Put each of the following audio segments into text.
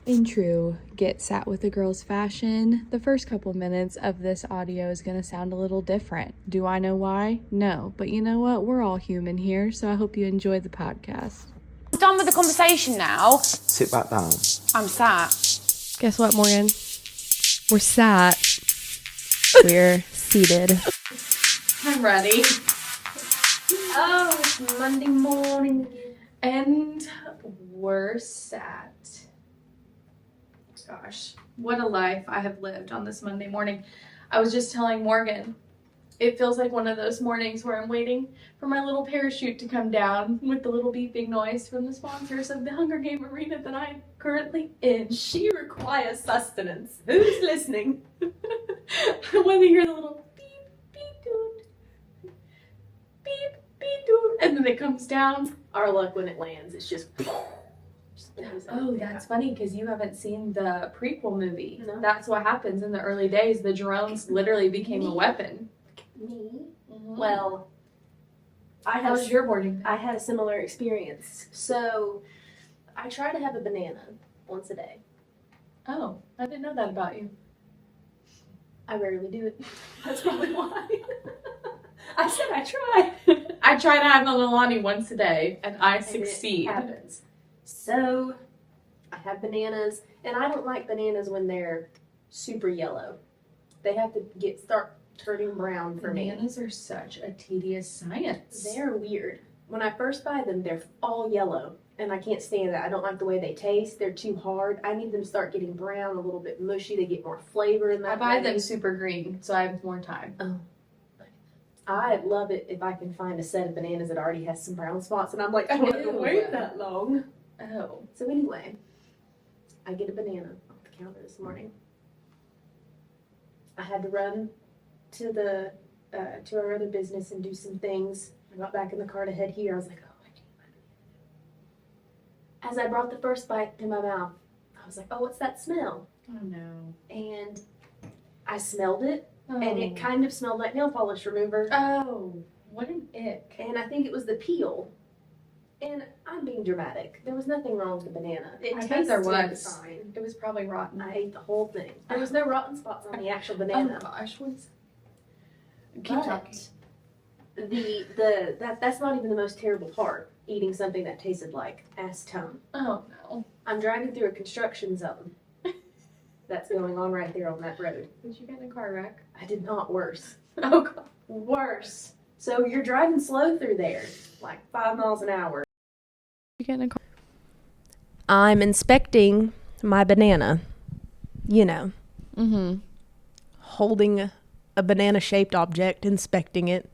In true Get Sat with the Girls fashion, the first couple minutes of this audio is going to sound a little different. Do I know why? No. But you know what? We're all human here, so I hope you enjoy the podcast. Done with the conversation now. Sit back down. I'm sat. Guess what, Morgan? We're sat. We're seated. I'm ready. Oh, it's Monday morning. And we're sat. Gosh, what a life I have lived on this Monday morning. I was just telling Morgan, it feels like one of those mornings where I'm waiting for my little parachute to come down with the little beeping noise from the sponsors of the Hunger Game arena that I'm currently in. She requires sustenance. Who's listening? I want to hear the little beep, beep, doot, beep, beep, doot, and then it comes down. Our luck when it lands, it's just... Oh, that's funny because you haven't seen the prequel movie. No. That's what happens in the early days. The drones literally became a weapon. Me? Mm-hmm. Well, How was your morning? I had a similar experience. So, I try to have a banana once a day. Oh, I didn't know that about you. I rarely do it. That's probably why. I said I try. I try to have a Milani once a day, and I succeed. It happens. So, I have bananas, and I don't like bananas when they're super yellow. They have to start turning brown for me. Bananas are such a tedious science. They're weird. When I first buy them, they're all yellow, and I can't stand that. I don't like the way they taste. They're too hard. I need them to start getting brown, a little bit mushy. They get more flavor in that. I buy way. them super green, so I have more time. Oh. I love it if I can find a set of bananas that already has some brown spots, and I'm like, I don't have to Ew. wait that long. Oh. So anyway, I get a banana off the counter this morning. I had to run to the to our other business and do some things. I got back in the car to head here. I was like, oh, I need my banana. As I brought the first bite to my mouth, I was like, oh, what's that smell? Oh no. And I smelled it, Oh. and it kind of smelled like nail polish remover. Oh, what an ick. And I think it was the peel. And I'm being dramatic. There was nothing wrong with the banana. It I bet tasted there was. fine. It was probably rotten. I ate the whole thing. There was no rotten spots on the actual banana. Oh gosh, what's... Keep But talking. that's not even the most terrible part. Eating something that tasted like ass tongue. Oh no. I'm driving through a construction zone. That's going on right there on that road. Did you get in a car wreck? I did not. Worse. Oh god. Worse. So you're driving slow through there, like 5 miles an hour. You get in a car. I'm inspecting my banana, Mm-hmm. holding a banana-shaped object, inspecting it.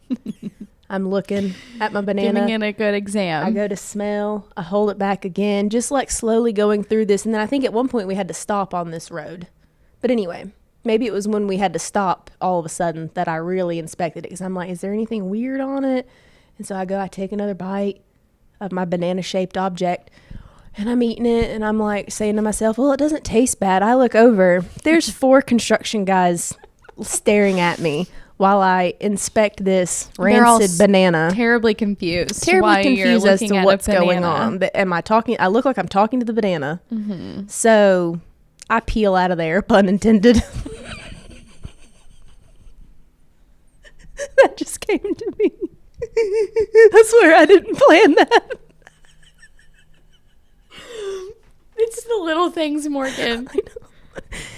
I'm looking at my banana. Giving it a good exam. I go to smell. I hold it back again, just like slowly going through this. And then I think at one point we had to stop on this road. But anyway, maybe it was when we had to stop all of a sudden that I really inspected it. Because I'm like, is there anything weird on it? And so I take another bite of my banana-shaped object. And I'm eating it, and I'm like saying to myself, well, it doesn't taste bad. I look over. There's 4 construction guys staring at me while I inspect this rancid banana. Terribly confused. Terribly while you're confused as looking to at what's a going banana. on. But am I talking? I look like I'm talking to the banana. Mm-hmm. So I peel out of there, pun intended. That just came to me. I swear I didn't plan that. It's the little things, Morgan,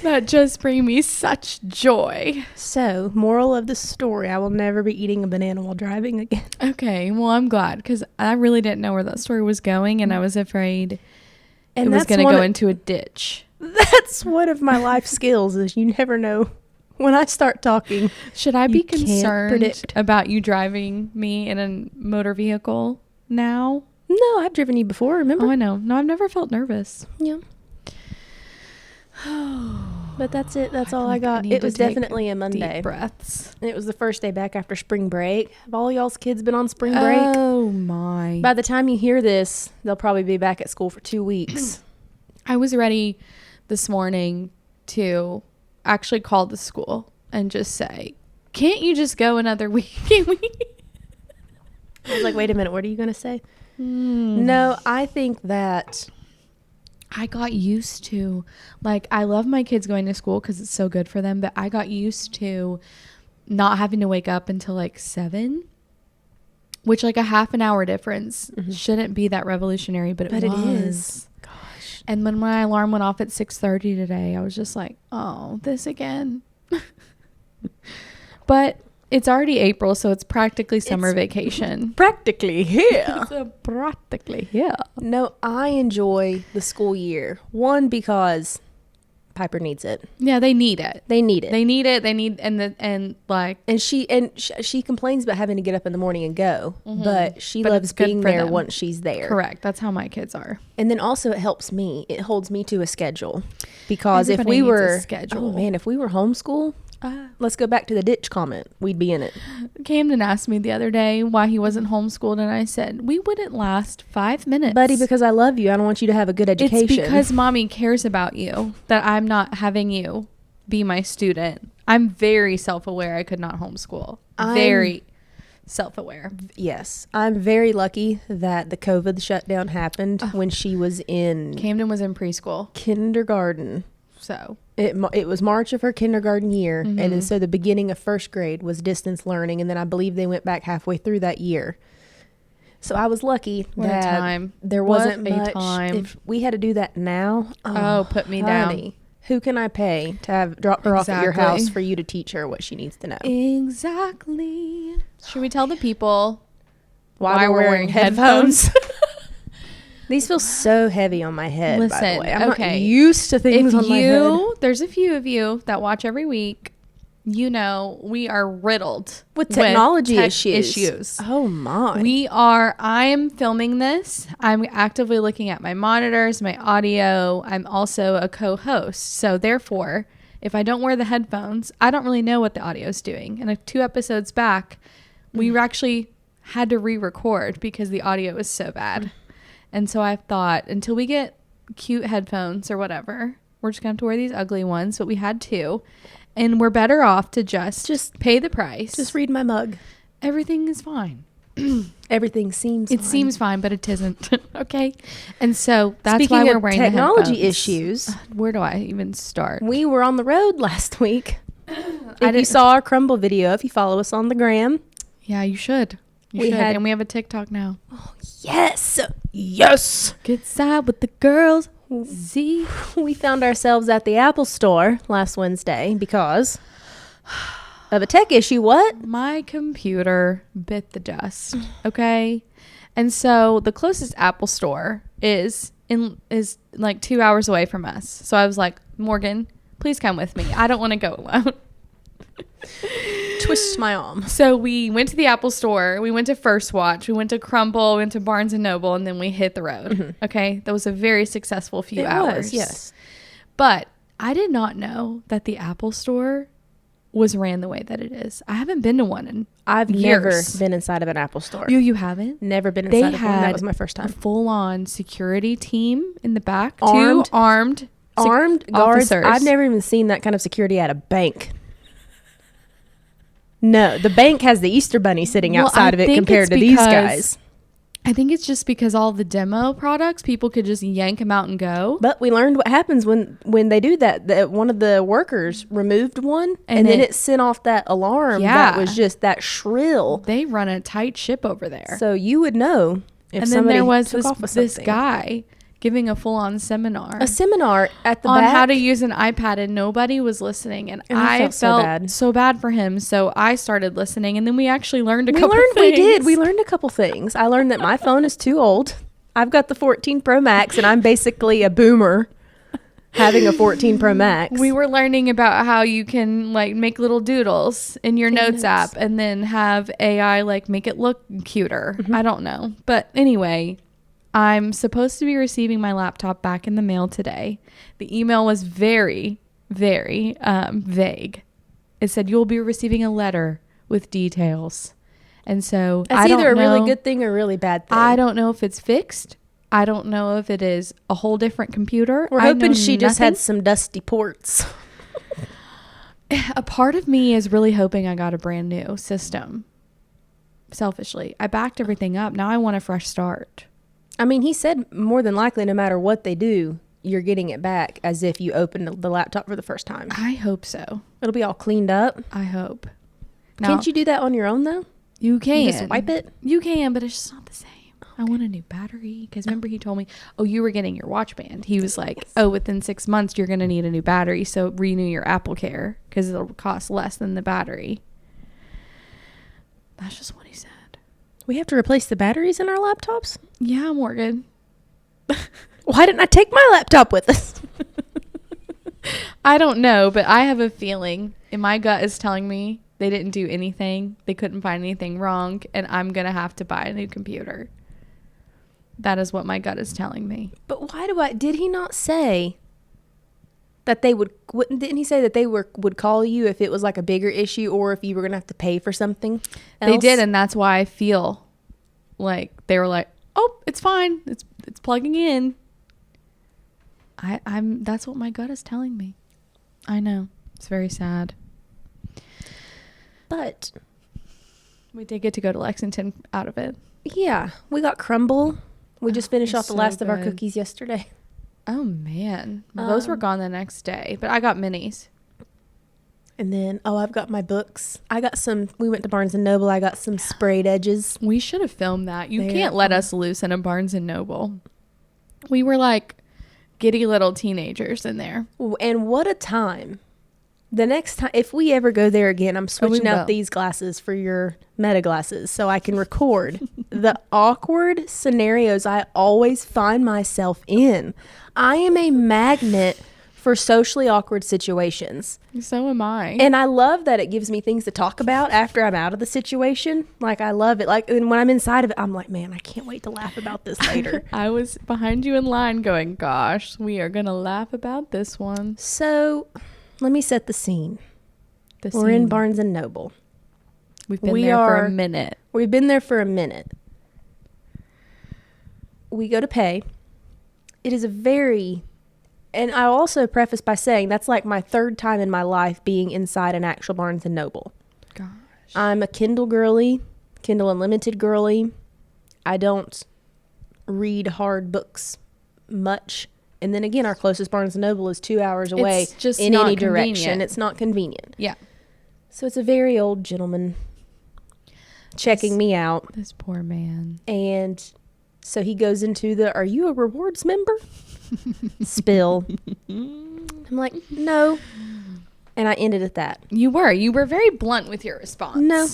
that just bring me such joy. So, moral of the story, I will never be eating a banana while driving again. Okay, well, I'm glad because I really didn't know where that story was going, and I was afraid And it was that's going to one go of- into a ditch. That's one of my life skills is you never know. When I start talking, Should I be You can't concerned predict. about you driving me in a motor vehicle now? no, I've driven you before, remember? Oh, I know. No, I've never felt nervous. Yeah. But that's it. That's all I think got. need It to was take definitely a Monday. Deep breaths. And it was the first day back after spring break. Have all y'all's kids been on spring break? Oh, my. By the time you hear this, they'll probably be back at school for 2 weeks. I was ready this morning to actually call the school and just say, can't you just go another week? Can we? I was like, wait a minute, what are you going to say? No, I think that I got used to, like, I love my kids going to school because it's so good for them, but I got used to not having to wake up until like 7, which, like, a half an hour difference shouldn't be that revolutionary, but it is. Gosh. And when my alarm went off at 6:30 today, I was just like, oh, this again. But it's already April, so it's practically summer vacation. Practically here. Practically here. No, I enjoy the school year. One, because Piper needs it. Yeah, they need it. They need it. They need it. They need And she complains about having to get up in the morning and go, but she loves it's good being for there them. once she's there. Correct. That's how my kids are. And then also it helps me. It holds me to a schedule, because if Everybody we needs a were schedule. oh man, if we were homeschool, let's go back to the ditch comment. We'd be in it. Camden asked me the other day why he wasn't homeschooled, and I said, we wouldn't last 5 minutes. Buddy, because I love you. I don't want you to have a good education. It's because mommy cares about you that I'm not having you be my student. I'm very self-aware. I could not homeschool. Very self-aware. Yes. I'm very lucky that the COVID shutdown happened when she was in Camden was in preschool. kindergarten. So It was March of her kindergarten year, and then so the beginning of first grade was distance learning, and then I believe they went back halfway through that year. So I was lucky What a that time. there What wasn't a much. time. If we had to do that now, Put me down. Who can I pay to have drop her off at your Exactly. house for you to teach her what she needs to know? Exactly. Should we tell the people Why we're wearing headphones? These feel so heavy on my head, by the Listen, way. I'm okay. not used to things on my head. There's a few of you that watch every week. You know, we are riddled With technology tech issues. Oh, my. I am filming this. I'm actively looking at my monitors, my audio. I'm also a co-host. So therefore, if I don't wear the headphones, I don't really know what the audio is doing. And 2 episodes back, we actually had to re-record because the audio was so bad. And so I thought, until we get cute headphones or whatever, we're just going to have to wear these ugly ones. But we had 2. And we're better off to just pay the price. Just read my mug. Everything is fine. Everything seems It fine. seems fine, but it isn't. Okay. And so that's Speaking why we're of wearing technology the headphones. issues, Where do I even start? we were on the road last week. If you saw our crumble video, if you follow us on the gram. Yeah, you should. And we have a TikTok now. Yes. Yes. Get side with the girls. See? We found ourselves at the Apple store last Wednesday because of a tech issue. What? My computer bit the dust. Okay. And so the closest Apple store is like 2 hours away from us. So I was like, Morgan, please come with me. I don't want to go alone. Twist my arm. So we went to the Apple store. We went to First Watch. We went to Crumble. We went to Barnes and Noble, and then we hit the road. Okay, that was a very successful few hours. Yes. But I did not know that the Apple store was ran the way that it is. I haven't been to one in I've years. never been inside of an Apple store. You haven't? Never been They inside of one. That had was my first a time. full-on security team in the back. Armed? 2 armed Armed guards. officers. I've never even seen that kind of security at a bank. No, the bank has the Easter Bunny sitting Well, outside I of it think compared it's to these because- guys. I think it's just because all the demo products, people could just yank them out and go. But we learned what happens when they do that. That one of the workers removed one, and then it sent off that alarm that was just that shrill. They run a tight ship over there. So you would know if And then somebody there was took off with this something. guy giving a full-on seminar A seminar at the on back. how to use an iPad, and nobody was listening. And I felt felt so bad. bad for him. So I started listening, and then we actually learned a We couple learned things. we learned a couple things. I learned that my phone is too old. I've got the 14 Pro Max, and I'm basically a boomer having a 14 Pro Max. We were learning about how you can like make little doodles in your notes app and then have AI like make it look cuter. I don't know. But anyway, I'm supposed to be receiving my laptop back in the mail today. The email was very, very vague. It said you'll be receiving a letter with details. And so That's I don't either a know. really good thing or a really bad thing. I don't know if it's fixed. I don't know if it is a whole different computer. We're I hoping know she just nothing. had some dusty ports. A part of me is really hoping I got a brand new system. Selfishly, I backed everything up. Now I want a fresh start. I mean, he said more than likely, no matter what they do, you're getting it back as if you opened the laptop for the first time. I hope so. It'll be all cleaned up. I hope. Now, Can't you do that on your own though? You can. You just wipe it? You can, but it's just not the same. I want a new battery. Because remember he told me, oh, you were getting your watch band. He was like, oh, within 6 months, you're going to need a new battery. So renew your Apple Care because it'll cost less than the battery. That's just what he said. We have to replace the batteries in our laptops? Yeah, Morgan. Why didn't I take my laptop with us? I don't know, but I have a feeling, and my gut is telling me they didn't do anything. They couldn't find anything wrong, and I'm going to have to buy a new computer. That is what my gut is telling me. But did he not say that didn't he say that they would call you if it was like a bigger issue or if you were going to have to pay for something else? They did, and that's why I feel like they were like, oh, it's fine. It's plugging in. That's what my gut is telling me. I know. It's very sad. But We did get to go to Lexington out of it. yeah, we got crumble. We just finished off the so last of our good. cookies yesterday. Oh, man. Well, those were gone the next day, but I got minis. And then, I've got my books. We went to Barnes & Noble. I got some sprayed edges. We should have filmed that. You They can't are let fun. us loose in a Barnes & Noble. We were like giddy little teenagers in there. And what a time. The next time, if we ever go there again, I'm switching will. out these glasses for your Meta glasses so I can record the awkward scenarios I always find myself in. I am a magnet for socially awkward situations. So am I. And I love that it gives me things to talk about after I'm out of the situation. Like, I love it. Like, and when I'm inside of it, I'm like, man, I can't wait to laugh about this later. I was behind you in line going, gosh, we are going to laugh about this one. So, let me set the scene. We're in Barnes & Noble. We've been there for a minute. We've been there for a minute. We go to pay. It is and I'll also preface by saying that's like my third time in my life being inside an actual Barnes & Noble. Gosh. I'm a Kindle girly, Kindle Unlimited girly. I don't read hard books much. And then again, our closest Barnes & Noble is 2 hours away It's just in not any direction. convenient. It's not convenient. Yeah. So it's a very old gentleman checking me out. This poor man. And so he goes into are you a rewards member? Spill. I'm like, no. And I ended at that. You were very blunt with your response. No.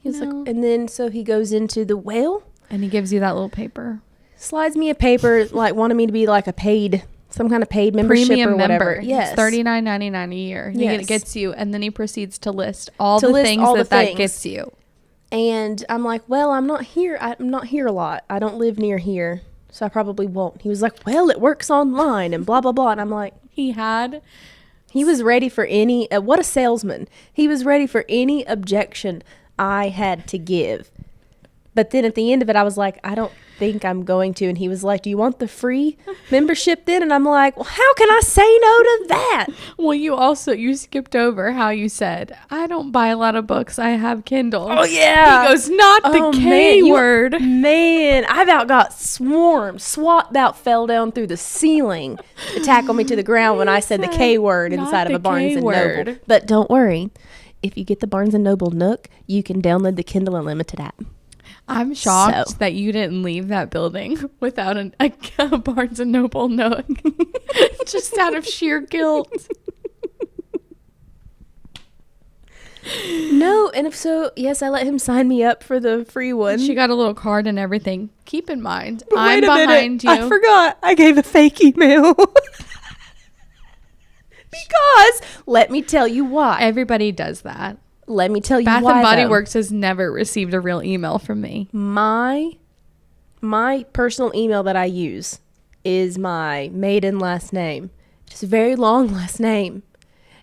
He was No. like, and then so he goes into And he gives you that little paper. slides me a paper, like wanted me to be like some kind of paid membership Premium or whatever. member. Yes. It's $39.99 a year. Yes. It gets you, and then he proceeds to list all To the list things all the that things. gets you. And I'm like, well, I'm not here a lot. I don't live near here, so I probably won't. He was like, well, it works online and blah, blah, blah. And I'm like, He was ready for what a salesman. He was ready for any objection I had to give. But then at the end of it, I was like, I don't think I'm going to. And he was like, do you want the free membership then? And I'm like, well, how can I say no to that? Well, you skipped over how you said, I don't buy a lot of books. I have Kindle. Oh, yeah. He goes, not the K word. Man, I about got swarmed. SWAT about fell down through the ceiling to tackle me to the ground when I said the K word not inside of the a Barnes & K Noble. word. But don't worry. If you get the Barnes & Noble Nook, you can download the Kindle Unlimited app. I'm shocked So. that you didn't leave that building without a Barnes & Noble nook. Just out of sheer guilt. No, and if so, yes, I let him sign me up for the free one. She got a little card and everything. Keep in mind, But I'm wait a minute. behind you. I forgot. I gave a fake email. Because, let me tell you why. Everybody does that. Let me tell you Bath why. and Body though. Works has never received a real email from me. My personal email that I use is my maiden last name. It's a very long last name.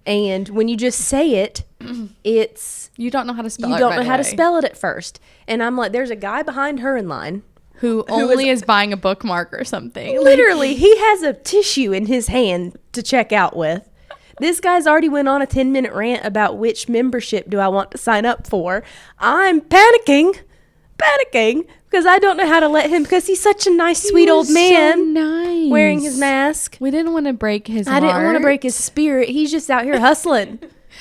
And when you just say it, You don't know how to spell you it. don't right know how to away. spell it at first. And I'm like, there's a guy behind her in line. Who only is buying a bookmark or something. Literally, he has a tissue in his hand to check out with. This guy's already went on a 10-minute rant about which membership do I want to sign up for. I'm panicking. panicking because I don't know how to let him, because he's such a nice, sweet old man So nice. wearing his mask. We didn't want to break his I didn't want to heart. break his spirit. He's just out here hustling.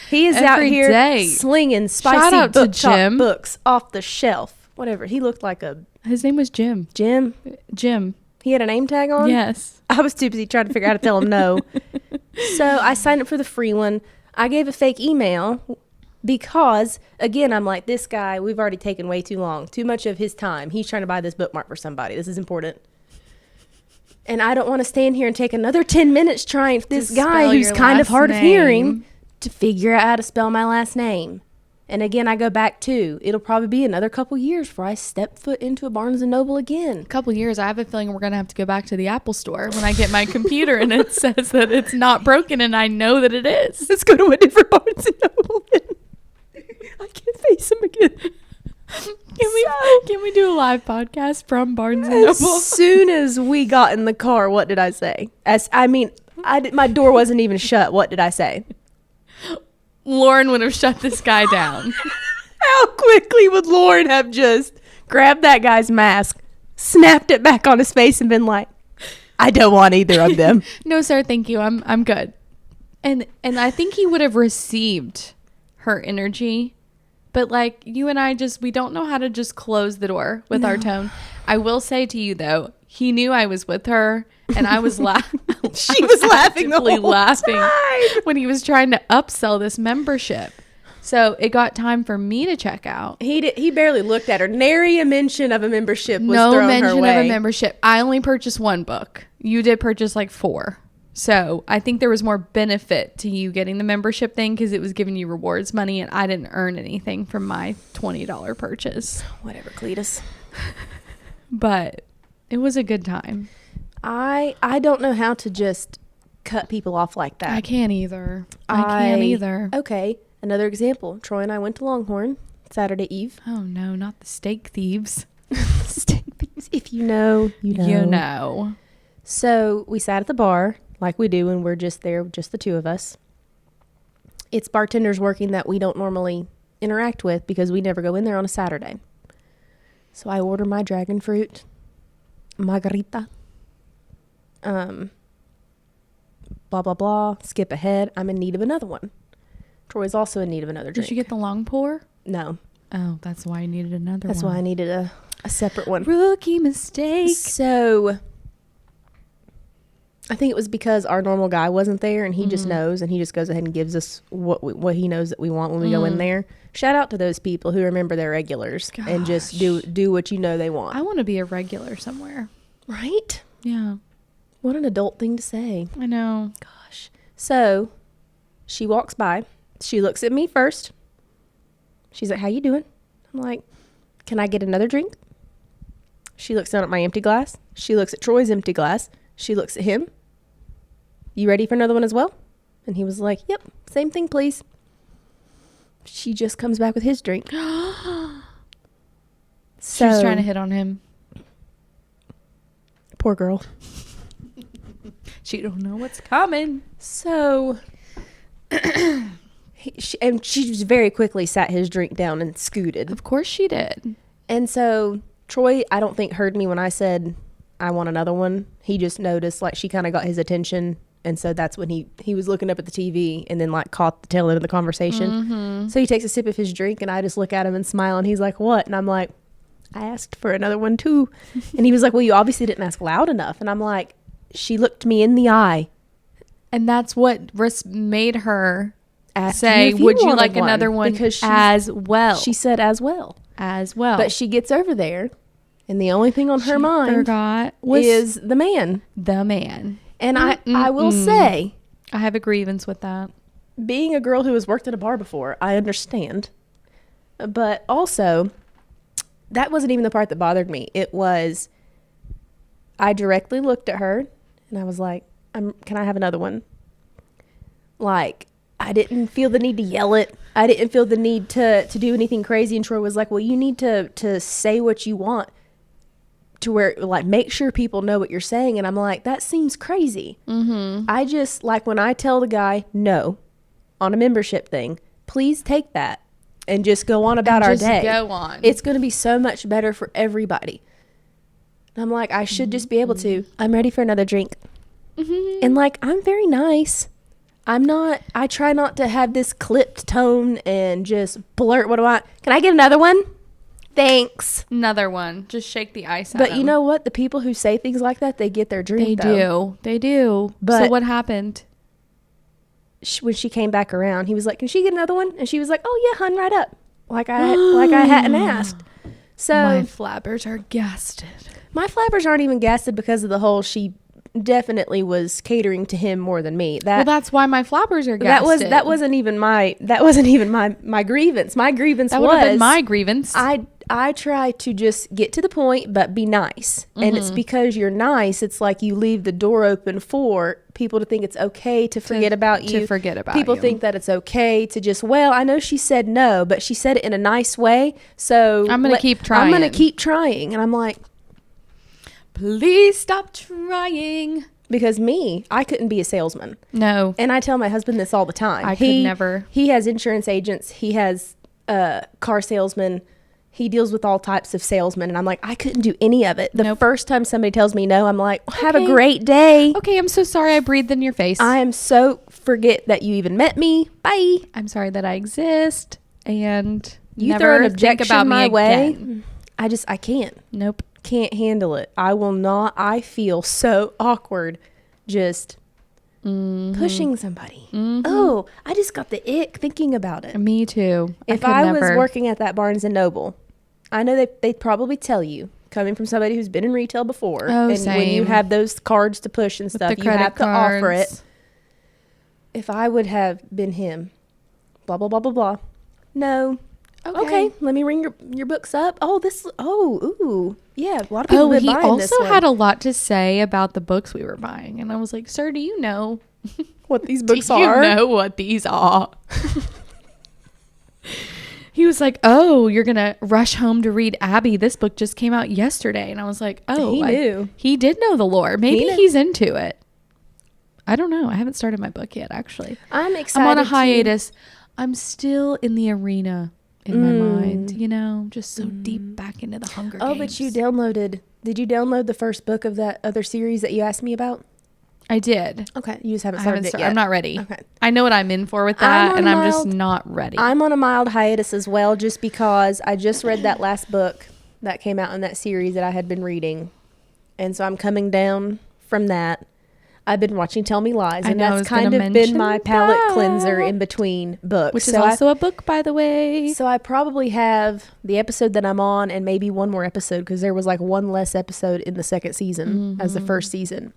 He is out Every here day. slinging Shout spicy out to bookshop Jim. books off the shelf. Whatever. He looked like a His name was Jim. Jim. Jim. He had a name tag on? Yes. I was too busy trying to figure out how to tell him no. So I signed up for the free one. I gave a fake email because, again, I'm like, this guy, we've already taken way too long. Too much of his time. He's trying to buy this bookmark for somebody. This is important. And I don't want to stand here and take another 10 minutes trying this guy spell who's your kind of last hard of hearing name. to figure out how to spell my last name. And again, I go back to, it'll probably be another couple years before I step foot into a Barnes & Noble again. Couple years, I have a feeling we're going to have to go back to the Apple store when I get my computer and it says that it's not broken and I know that it is. Let's go to a different Barnes & Noble then. I can't face him again. Can we do a live podcast from Barnes & Noble? As soon as we got in the car, what did I say? My door wasn't even shut. What did I say? Lauren would have shut this guy down. How quickly would Lauren have just grabbed that guy's mask, snapped it back on his face, and been like, I don't want either of them. No, sir, thank you. I'm good. And I think he would have received her energy. But like you and I we don't know how to just close the door with our tone. I will say to you though, he knew I was with her and I was laughing. She was laughing the whole time when he was trying to upsell this membership. So it got time for me to check out. He barely looked at her. Nary a mention of a membership was No thrown her mention way. of a membership. I only purchased one book. You did purchase like 4. So I think there was more benefit to you getting the membership thing because it was giving you rewards money and I didn't earn anything from my $20 purchase. Whatever, Cletus. But it was a good time. I don't know how to just cut people off like that. I can't either. I can't either. Okay, another example. Troy and I went to Longhorn Saturday Eve. Oh no, not the steak thieves. Steak thieves. If you know, you know. You know. So we sat at the bar like we do when we're just there, just the two of us. It's bartenders working that we don't normally interact with because we never go in there on a Saturday. So I order my dragon fruit margarita. Blah, blah, blah. Skip ahead. I'm in need of another one. Troy's also in need of another drink. Did you get the long pour? No. Oh, that's why I needed another That's one. why I needed a separate one. Rookie mistake. So I think it was because our normal guy wasn't there and he just knows and he just goes ahead and gives us what he knows that we want when we go in there. Shout out to those people who remember their regulars and just do what you know they want. I want to be a regular somewhere. Right? Yeah. What an adult thing to say. I know. Gosh. So she walks by. She looks at me first. She's like, how you doing? I'm like, can I get another drink? She looks down at my empty glass. She looks at Troy's empty glass. She looks at him. You ready for another one as well? And he was like, yep, same thing, please. She just comes back with his drink. She was trying to hit on him. Poor girl. She don't know what's coming. So, she just very quickly sat his drink down and scooted. Of course she did. And so Troy, I don't think heard me when I said I want another one. He just noticed like she kind of got his attention. And so that's when he was looking up at the TV and then like caught the tail end of the conversation. Mm-hmm. So he takes a sip of his drink and I just look at him and smile and he's like, what? And I'm like, I asked for another one too. And he was like, well, you obviously didn't ask loud enough. And I'm like, she looked me in the eye. And that's what made her Asked say, you if you would you wanted like another one because as well? She said as well. As well. But she gets over there and the only thing on her mind forgot is the man. the man. And I will say, I have a grievance with that. being a girl who has worked at a bar before, I understand. But also, that wasn't even the part that bothered me. It was, I directly looked at her and I was like, can I have another one? Like, I didn't feel the need to yell it. I didn't feel the need to do anything crazy. And Troy was like, well, you need to say what you want to where, like, make sure people know what you're saying. And I'm like, that seems crazy. Mm-hmm. I just, like, when I tell the guy no on a membership thing, please take that and just go on about our Just day. go on. It's going to be so much better for everybody. And I'm like, I should just be able to. I'm ready for another drink. Mhm. And like, I'm very nice. I try not to have this clipped tone and just blurt what I want. Can I get another one? Thanks. Another one. Just shake the ice out. But you know what? The people who say things like that, they get their drink. They do. But- so what happened? When she came back around, he was like, "Can she get another one?" And she was like, "Oh yeah, hun, right up." Like I hadn't asked. So My flabbers are gasted. my flappers aren't even gasted because of the whole she definitely was catering to him more than me. Well, that's why my flappers are gasted. That wasn't even my grievance. My grievance That would have been was my grievance. I try to just get to the point but be nice. And it's because you're nice, it's like you leave the door open for people to think it's okay to forget about you. To forget about people you. think that it's okay to just, well, I know she said no, but she said it in a nice way. So I'm gonna keep trying. I'm going to keep trying. And I'm like, Please stop trying. because I couldn't be a salesman. No. And I tell my husband this all the time. I could never. He has insurance agents. He has car salesmen. He deals with all types of salesmen. And I'm like, I couldn't do any of it. The Nope. first time somebody tells me no, I'm like, have a Okay. great day. Okay, I'm so sorry I breathed in your face. I am so forget that you even met me. Bye. I'm sorry that I exist. And You never throw an think objection about my me way. again. I can't. Nope. Can't handle it. I will not. I feel so awkward just pushing somebody. Oh, I just got the ick thinking about it. Me too. If could I was never. working at that Barnes and Noble, I know they'd probably tell you, coming from somebody who's been in retail before, Oh, and when you same. have those cards to push and With stuff, the you have credit to offer it. cards. If I would have been him, blah blah blah blah blah. No. Okay. Let me ring your books up. Ooh. Yeah, a lot of people Oh, have been he buying this also one. had a lot to say about the books we were buying. And I was like, sir, do you know what these books do are? you know what these are? He was like, oh, you're going to rush home to read Abby. This book just came out yesterday. And I was like, oh. He knew. He did know the lore. Maybe knew. he's into it. I don't know. I haven't started my book yet, actually. I'm excited. I'm on a to- hiatus. I'm still in the arena in my mind, you know, just so deep back into the Hunger Games. Oh, but you did you download the first book of that other series that you asked me about? I did. Okay, you just haven't I started haven't it sta- yet. I'm not ready. Okay. I know what I'm in for with I'm that, on and a I'm just mild- not ready. I'm on a mild hiatus as well, just because I just read that last book that came out in that series that I had been reading. And so I'm coming down from that. I've been watching Tell Me Lies, I and know, I that's was kind gonna of been mention my palate that. cleanser in between books. Which is So also a book, by the way. So I probably have the episode that I'm on and maybe one more episode, because there was like one less episode in the second season as the first season.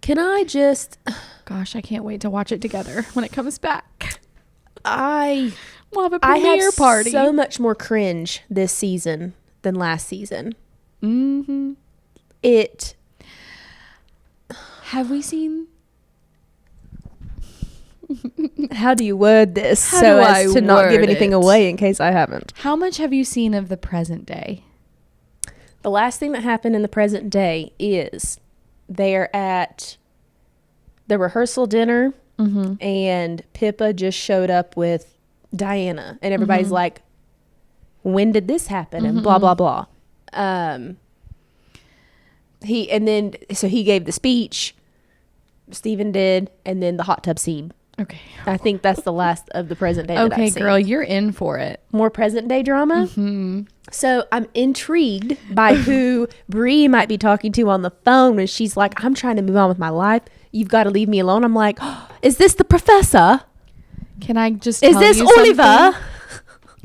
Can I just... Gosh, I can't wait to watch it together when it comes back. I We'll have a I premiere have party. so much more cringe this season than last season. Mm-hmm. It... Have we seen... How do you word this How so do as I to not give word anything it? away in case I haven't? How much have you seen of the present day? The last thing that happened in the present day is they're at the rehearsal dinner, and Pippa just showed up with Diana, and everybody's like, when did this happen? And blah blah blah. He gave the speech, Stephen did, and then the hot tub scene. Okay. I think that's the last of the present day that Okay, I've seen. girl, you're in for it. More present day drama. So I'm intrigued by who Bree might be talking to on the phone when she's like, I'm trying to move on with my life. You've got to leave me alone. I'm like, oh, is this the professor? Can I just Is tell this you Oliver? something?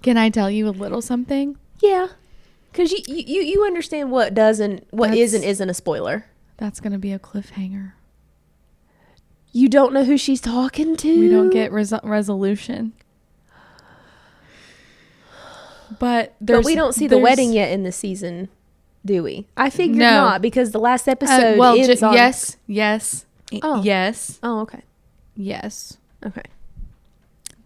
Can I tell you a little something? Yeah. Because you understand what does and what is and That's- isn't a spoiler. That's going to be a cliffhanger. You don't know who she's talking to. We don't get resolution. But we don't see the wedding yet in this season, do we? I figured No. not, because the last episode well, ends on... yes. Oh. Yes. Oh, okay. Yes. Okay.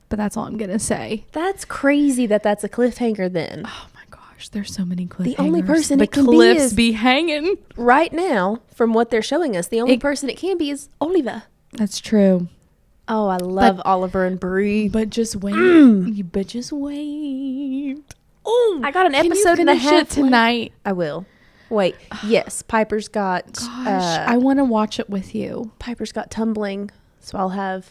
But that's all I'm going to say. That's crazy that's a cliffhanger then. Oh my gosh, there's so many cliffhangers. The only person the it can be cliffs is- be hanging. Right now, from what they're showing us, the only person it can be is Oliver. That's true. Oh, I love Oliver and Bree. But just wait. But just wait. Oh, I got an can you episode and a finish half it tonight. I will. Wait, yes, Piper's got. Gosh, I want to watch it with you. Piper's got tumbling, so I'll have.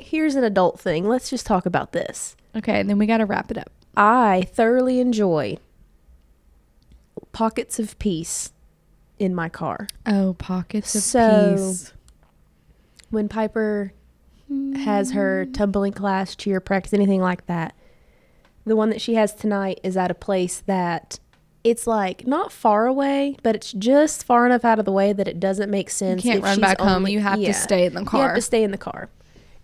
Here's an adult thing. Let's just talk about this. Okay, and then we got to wrap it up. I thoroughly enjoy pockets of peace in my car. Oh, pockets of So- peace. When Piper has her tumbling class, cheer practice, anything like that, the one that she has tonight is at a place that it's like not far away, but it's just far enough out of the way that it doesn't make You sense. can't if run she's back home. only- You have Yeah. to stay in the You car. have to stay in the car.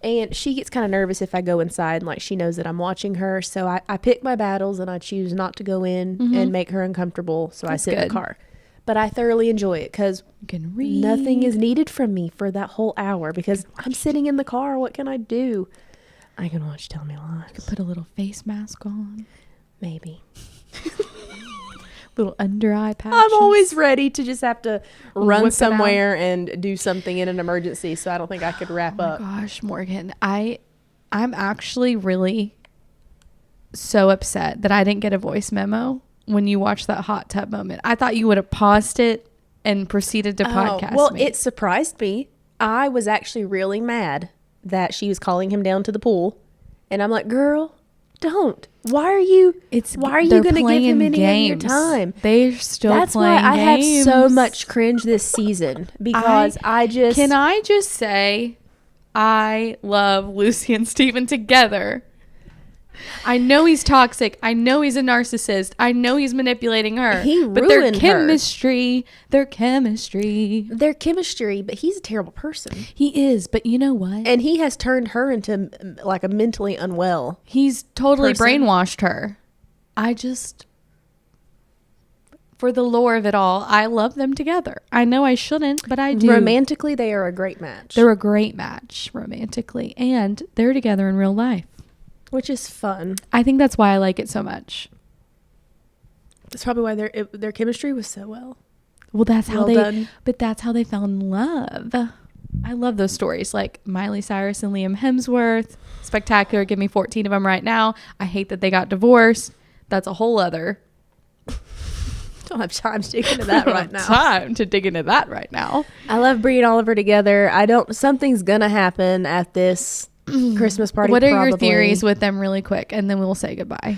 And she gets kind of nervous if I go inside, and like she knows that I'm watching her. So I pick my battles and I choose not to go in and make her uncomfortable. So That's I sit in good. the car. But I thoroughly enjoy it because You can read. nothing is needed from me for that whole hour because I'm sitting in the car. What can I do? I can watch Tell Me Lies. Put a little face mask on. Maybe. Little under eye patch. I'm always ready to just have to Whip run it out. somewhere and do something in an emergency. So I don't think I could wrap up. Gosh, Morgan, I'm actually really so upset that I didn't get a voice memo when you watched that hot tub moment. I thought you would have paused it and proceeded to podcast Well, me. it surprised me. I was actually really mad that she was calling him down to the pool. And I'm like, girl, don't. Why are you they're going to give him playing any games. of your time? They're still That's playing why I have so games. much cringe this season because I just Can I just say I love Lucy and Steven together. I know he's toxic. I know he's a narcissist. I know he's manipulating her. He but their ruined her. chemistry, their chemistry, but he's a terrible person. He is, but you know what? And he has turned her into like a mentally unwell. He's totally person. brainwashed her. For the lore of it all, I love them together. I know I shouldn't, but I do. Romantically, they are a great match. They're a great match romantically, and they're together in real life. Which is fun. I think that's why I like it so much. That's probably why their chemistry was so well. Well, that's how Well done. But that's how they fell in love. I love those stories, like Miley Cyrus and Liam Hemsworth. Spectacular. Give me 14 of them right now. I hate that they got divorced. That's a whole other. Don't have time to dig into that right now. Time to dig into that right now. I love Bree and Oliver together. Something's gonna happen at this Christmas party. What are your probably. theories with them, really quick, and then we'll say goodbye.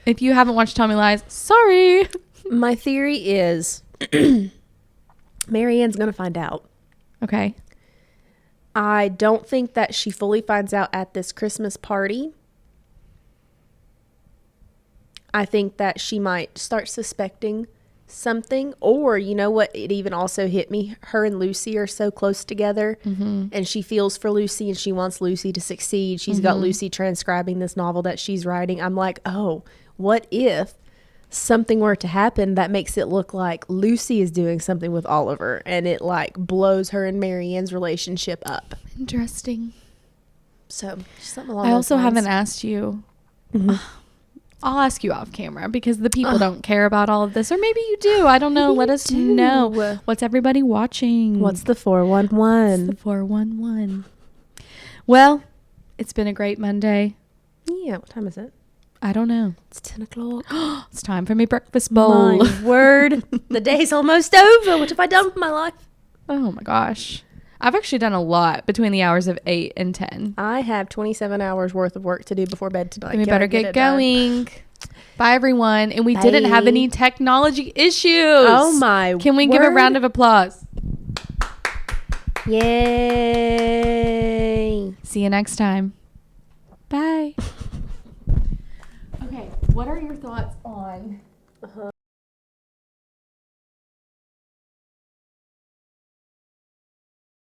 If you haven't watched Tell Me Lies, sorry. My theory is Marianne's gonna find out. Okay. I don't think that she fully finds out at this Christmas party. I think that she might start suspecting something, or you know what, it even also hit me, her and Lucy are so close together, and she feels for Lucy and she wants Lucy to succeed. She's got Lucy transcribing this novel that she's writing. I'm like, oh, what if something were to happen that makes it look like Lucy is doing something with Oliver and it like blows her and Marianne's relationship up? Interesting. So just something along I those also lines. haven't asked you. I'll ask you off camera because the people don't care about all of this. Or maybe you do. I don't know. Maybe Let you us do. know. What's everybody watching? What's the It's 411? the 411? Well, it's been a great Monday. Yeah, what time is it? I don't know. It's 10 o'clock. It's time for me breakfast bowl. My word. The day's almost over. What have I done with my life? Oh my gosh. I've actually done a lot between the hours of 8 and 10. I have 27 hours worth of work to do before bed tonight. Then we Gotta better get it done. going. Bye, everyone. And we didn't have Bye. any technology issues. Oh my Can we give a word. round of applause? Yay. See you next time. Bye. Okay, what are your thoughts on